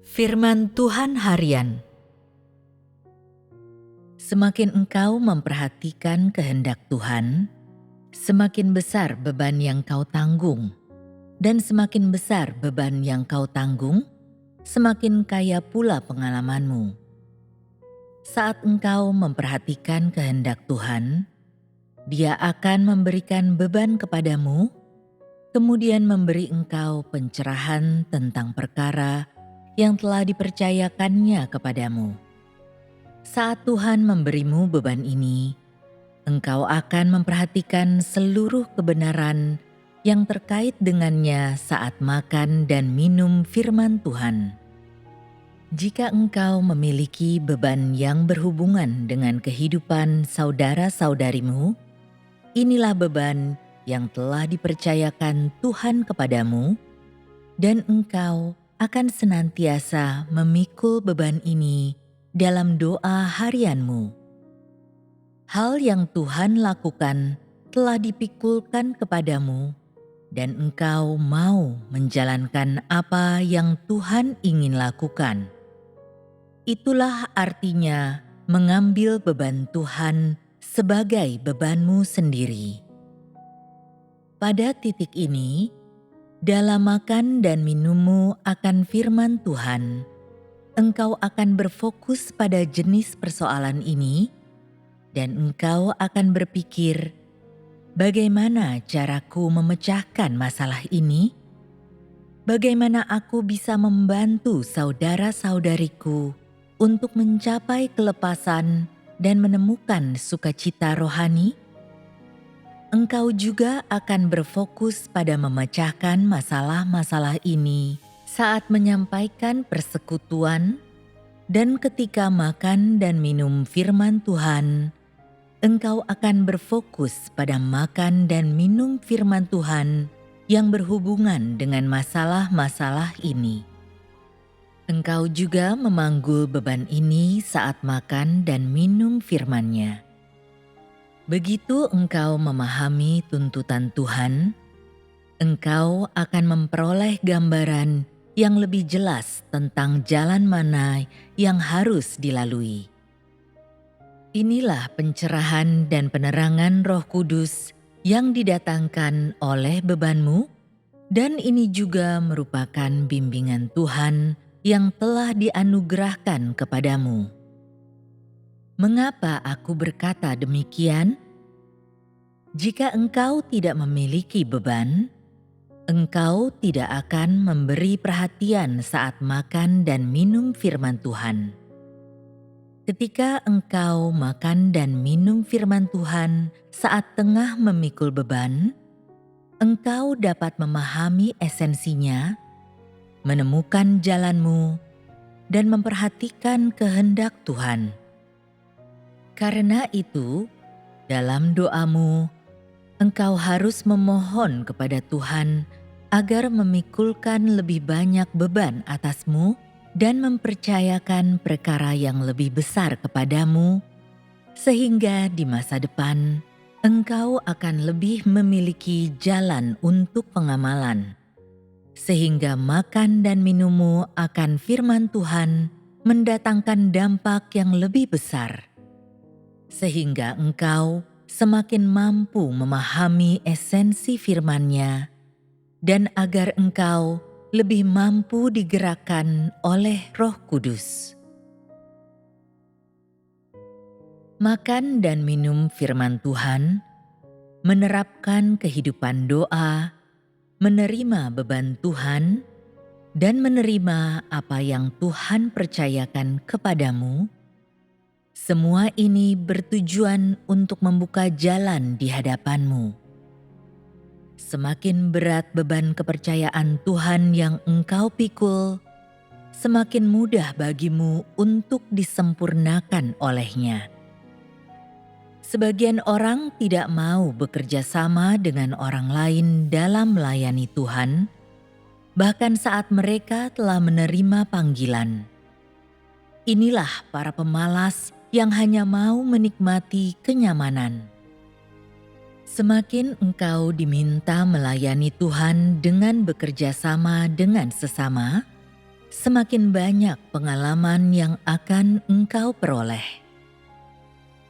Firman Tuhan Harian. Semakin engkau memperhatikan kehendak Tuhan, semakin besar beban yang kau tanggung. Dan semakin besar beban yang kau tanggung, semakin kaya pula pengalamanmu. Saat engkau memperhatikan kehendak Tuhan, Dia akan memberikan beban kepadamu, kemudian memberi engkau pencerahan tentang perkara yang telah dipercayakannya kepadamu. Saat Tuhan memberimu beban ini, engkau akan memperhatikan seluruh kebenaran yang terkait dengannya saat makan dan minum firman Tuhan. Jika engkau memiliki beban yang berhubungan dengan kehidupan saudara-saudarimu, inilah beban yang telah dipercayakan Tuhan kepadamu, dan engkau akan senantiasa memikul beban ini dalam doa harianmu. Hal yang Tuhan lakukan telah dipikulkan kepadamu, dan engkau mau menjalankan apa yang Tuhan ingin lakukan. Itulah artinya mengambil beban Tuhan sebagai bebanmu sendiri. Pada titik ini, dalam makan dan minummu akan firman Tuhan, engkau akan berfokus pada jenis persoalan ini, dan engkau akan berpikir, bagaimana caraku memecahkan masalah ini? Bagaimana aku bisa membantu saudara-saudariku untuk mencapai kelepasan dan menemukan sukacita rohani? Engkau juga akan berfokus pada memecahkan masalah-masalah ini saat menyampaikan persekutuan, dan ketika makan dan minum firman Tuhan, engkau akan berfokus pada makan dan minum firman Tuhan yang berhubungan dengan masalah-masalah ini. Engkau juga memanggul beban ini saat makan dan minum firman-Nya. Begitu engkau memahami tuntutan Tuhan, engkau akan memperoleh gambaran yang lebih jelas tentang jalan mana yang harus dilalui. Inilah pencerahan dan penerangan Roh Kudus yang didatangkan oleh bebanmu, dan ini juga merupakan bimbingan Tuhan yang telah dianugerahkan kepadamu. Mengapa aku berkata demikian? Jika engkau tidak memiliki beban, engkau tidak akan memberi perhatian saat makan dan minum firman Tuhan. Ketika engkau makan dan minum firman Tuhan saat tengah memikul beban, engkau dapat memahami esensinya, menemukan jalanmu, dan memperhatikan kehendak Tuhan. Karena itu, dalam doamu, engkau harus memohon kepada Tuhan agar memikulkan lebih banyak beban atasmu dan mempercayakan perkara yang lebih besar kepadamu, sehingga di masa depan engkau akan lebih memiliki jalan untuk pengamalan, sehingga makan dan minummu akan firman Tuhan mendatangkan dampak yang lebih besar, sehingga engkau semakin mampu memahami esensi firman-Nya, dan agar engkau lebih mampu digerakkan oleh Roh Kudus. Makan dan minum firman Tuhan, menerapkan kehidupan doa, menerima beban Tuhan, dan menerima apa yang Tuhan percayakan kepadamu, semua ini bertujuan untuk membuka jalan di hadapanmu. Semakin berat beban kepercayaan Tuhan yang engkau pikul, semakin mudah bagimu untuk disempurnakan oleh-Nya. Sebagian orang tidak mau bekerja sama dengan orang lain dalam melayani Tuhan, bahkan saat mereka telah menerima panggilan. Inilah para pemalas yang hanya mau menikmati kenyamanan. Semakin engkau diminta melayani Tuhan dengan bekerja sama dengan sesama, semakin banyak pengalaman yang akan engkau peroleh.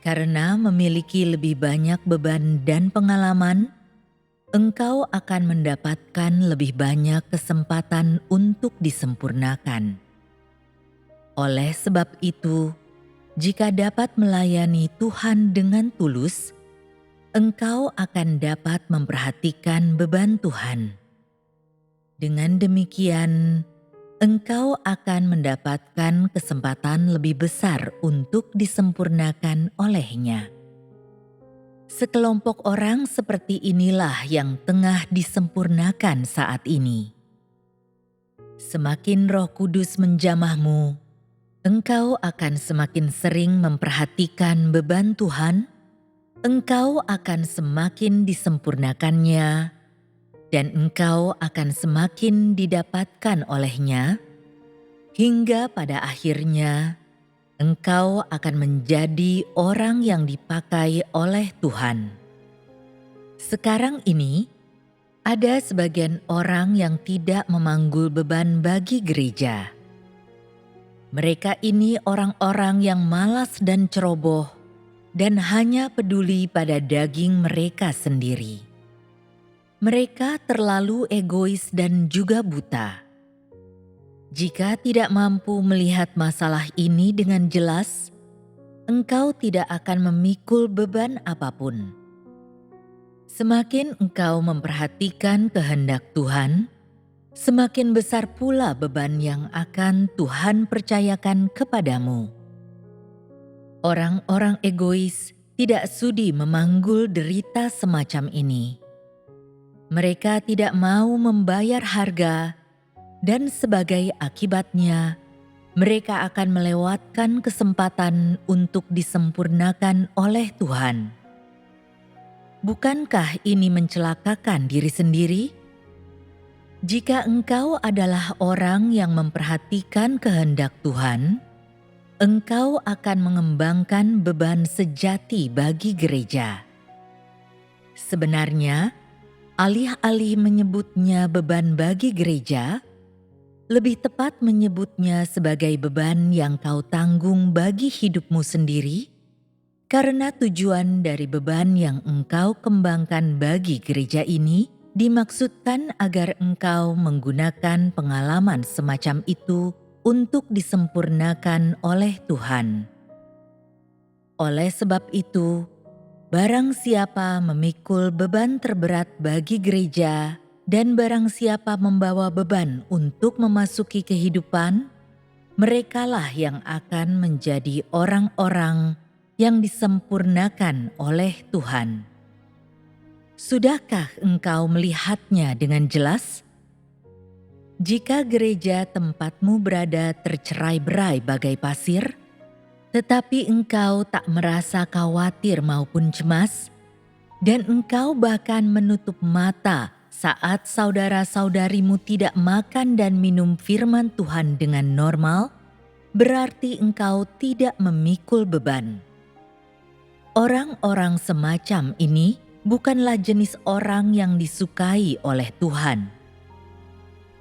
Karena memiliki lebih banyak beban dan pengalaman, engkau akan mendapatkan lebih banyak kesempatan untuk disempurnakan. Oleh sebab itu, jika dapat melayani Tuhan dengan tulus, engkau akan dapat memperhatikan beban Tuhan. Dengan demikian, engkau akan mendapatkan kesempatan lebih besar untuk disempurnakan oleh-Nya. Sekelompok orang seperti inilah yang tengah disempurnakan saat ini. Semakin Roh Kudus menjamahmu, engkau akan semakin sering memperhatikan beban Tuhan, engkau akan semakin disempurnakannya, dan engkau akan semakin didapatkan oleh-Nya, hingga pada akhirnya engkau akan menjadi orang yang dipakai oleh Tuhan. Sekarang ini, ada sebagian orang yang tidak memanggul beban bagi gereja. Mereka ini orang-orang yang malas dan ceroboh dan hanya peduli pada daging mereka sendiri. Mereka terlalu egois dan juga buta. Jika tidak mampu melihat masalah ini dengan jelas, engkau tidak akan memikul beban apapun. Semakin engkau memperhatikan kehendak Tuhan, semakin besar pula beban yang akan Tuhan percayakan kepadamu. Orang-orang egois tidak sudi memanggul derita semacam ini. Mereka tidak mau membayar harga, dan sebagai akibatnya, mereka akan melewatkan kesempatan untuk disempurnakan oleh Tuhan. Bukankah ini mencelakakan diri sendiri? Jika engkau adalah orang yang memperhatikan kehendak Tuhan, engkau akan mengembangkan beban sejati bagi gereja. Sebenarnya, alih-alih menyebutnya beban bagi gereja, lebih tepat menyebutnya sebagai beban yang kau tanggung bagi hidupmu sendiri, karena tujuan dari beban yang engkau kembangkan bagi gereja ini dimaksudkan agar engkau menggunakan pengalaman semacam itu untuk disempurnakan oleh Tuhan. Oleh sebab itu, barang siapa memikul beban terberat bagi gereja, dan barang siapa membawa beban untuk memasuki kehidupan, merekalah yang akan menjadi orang-orang yang disempurnakan oleh Tuhan. Sudahkah engkau melihatnya dengan jelas? Jika gereja tempatmu berada tercerai-berai bagai pasir, tetapi engkau tak merasa khawatir maupun cemas, dan engkau bahkan menutup mata saat saudara-saudarimu tidak makan dan minum firman Tuhan dengan normal, berarti engkau tidak memikul beban. Orang-orang semacam ini bukanlah jenis orang yang disukai oleh Tuhan.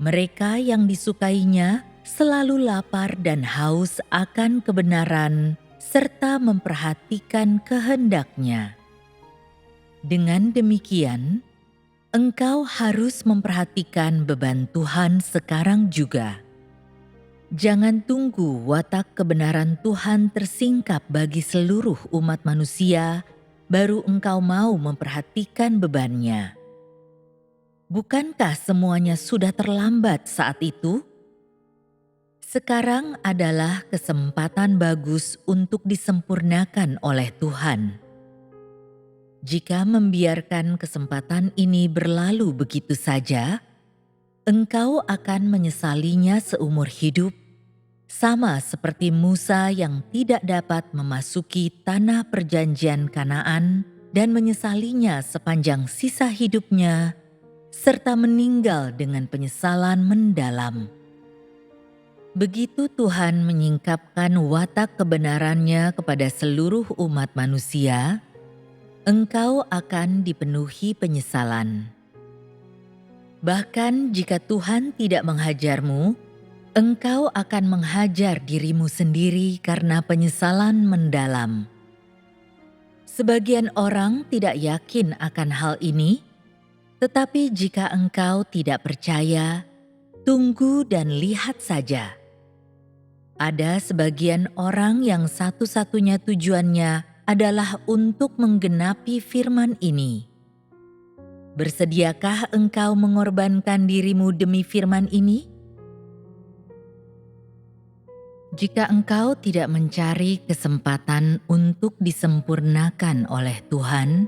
Mereka yang disukainya selalu lapar dan haus akan kebenaran serta memperhatikan kehendak-Nya. Dengan demikian, engkau harus memperhatikan beban Tuhan sekarang juga. Jangan tunggu watak kebenaran Tuhan tersingkap bagi seluruh umat manusia, baru engkau mau memperhatikan bebannya. Bukankah semuanya sudah terlambat saat itu? Sekarang adalah kesempatan bagus untuk disempurnakan oleh Tuhan. Jika membiarkan kesempatan ini berlalu begitu saja, engkau akan menyesalinya seumur hidup, sama seperti Musa yang tidak dapat memasuki tanah perjanjian Kanaan dan menyesalinya sepanjang sisa hidupnya, serta meninggal dengan penyesalan mendalam. Begitu Tuhan menyingkapkan watak kebenarannya kepada seluruh umat manusia, engkau akan dipenuhi penyesalan. Bahkan jika Tuhan tidak menghajarmu, Engkau akan menghajar dirimu sendiri karena penyesalan mendalam. Sebagian orang tidak yakin akan hal ini, tetapi jika engkau tidak percaya, tunggu dan lihat saja. Ada sebagian orang yang satu-satunya tujuannya adalah untuk menggenapi firman ini. Bersediakah engkau mengorbankan dirimu demi firman ini? Jika engkau tidak mencari kesempatan untuk disempurnakan oleh Tuhan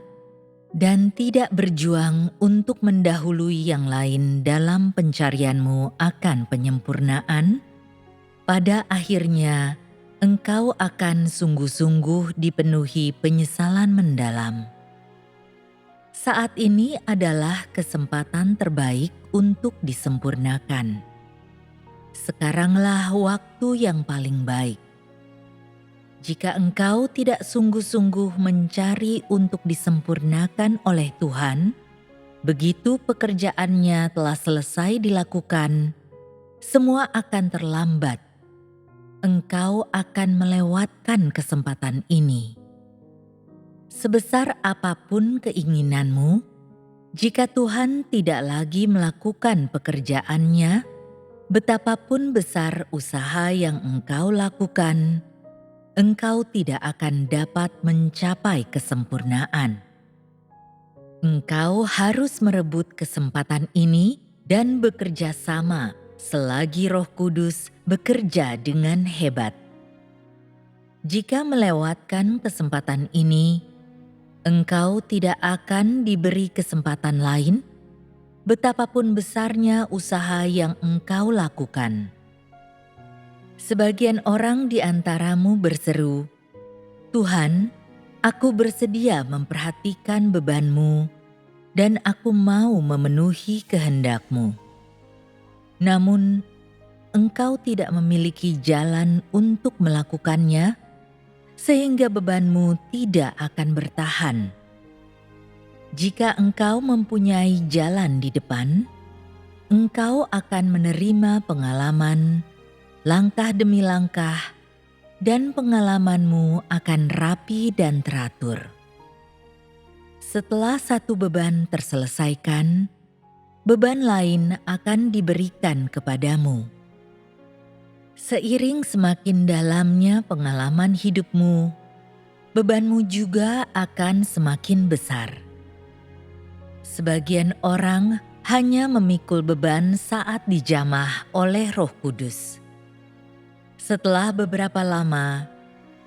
dan tidak berjuang untuk mendahului yang lain dalam pencarianmu akan penyempurnaan, pada akhirnya engkau akan sungguh-sungguh dipenuhi penyesalan mendalam. Saat ini adalah kesempatan terbaik untuk disempurnakan. Sekaranglah waktu yang paling baik. Jika engkau tidak sungguh-sungguh mencari untuk disempurnakan oleh Tuhan, begitu pekerjaannya telah selesai dilakukan, semua akan terlambat. Engkau akan melewatkan kesempatan ini. Sebesar apapun keinginanmu, jika Tuhan tidak lagi melakukan pekerjaannya, betapapun besar usaha yang engkau lakukan, engkau tidak akan dapat mencapai kesempurnaan. Engkau harus merebut kesempatan ini dan bekerja sama selagi Roh Kudus bekerja dengan hebat. Jika melewatkan kesempatan ini, engkau tidak akan diberi kesempatan lain, betapapun besarnya usaha yang engkau lakukan. Sebagian orang di antaramu berseru, "Tuhan, aku bersedia memperhatikan bebanmu dan aku mau memenuhi kehendak-Mu." Namun, engkau tidak memiliki jalan untuk melakukannya, sehingga bebanmu tidak akan bertahan. Jika engkau mempunyai jalan di depan, engkau akan menerima pengalaman, langkah demi langkah, dan pengalamanmu akan rapi dan teratur. Setelah satu beban terselesaikan, beban lain akan diberikan kepadamu. Seiring semakin dalamnya pengalaman hidupmu, bebanmu juga akan semakin besar. Sebagian orang hanya memikul beban saat dijamah oleh Roh Kudus. Setelah beberapa lama,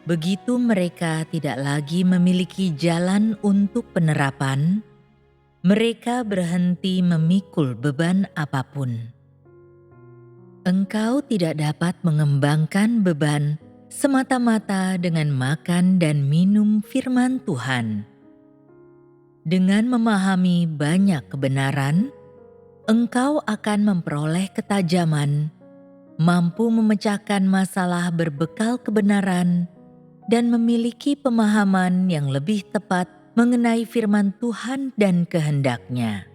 begitu mereka tidak lagi memiliki jalan untuk penerapan, mereka berhenti memikul beban apapun. Engkau tidak dapat mengembangkan beban semata-mata dengan makan dan minum firman Tuhan. Dengan memahami banyak kebenaran, engkau akan memperoleh ketajaman, mampu memecahkan masalah berbekal kebenaran, dan memiliki pemahaman yang lebih tepat mengenai firman Tuhan dan kehendak-Nya.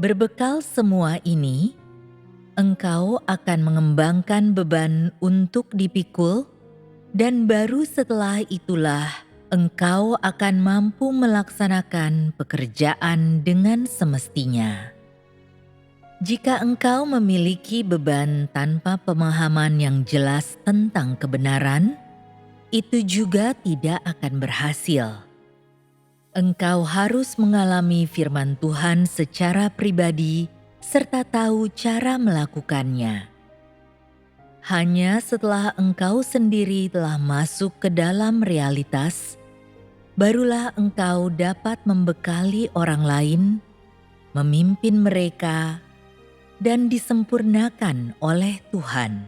Berbekal semua ini, engkau akan mengembangkan beban untuk dipikul, dan baru setelah itulah engkau akan mampu melaksanakan pekerjaan dengan semestinya. Jika engkau memiliki beban tanpa pemahaman yang jelas tentang kebenaran, itu juga tidak akan berhasil. Engkau harus mengalami firman Tuhan secara pribadi serta tahu cara melakukannya. Hanya setelah engkau sendiri telah masuk ke dalam realitas, barulah engkau dapat membekali orang lain, memimpin mereka, dan disempurnakan oleh Tuhan.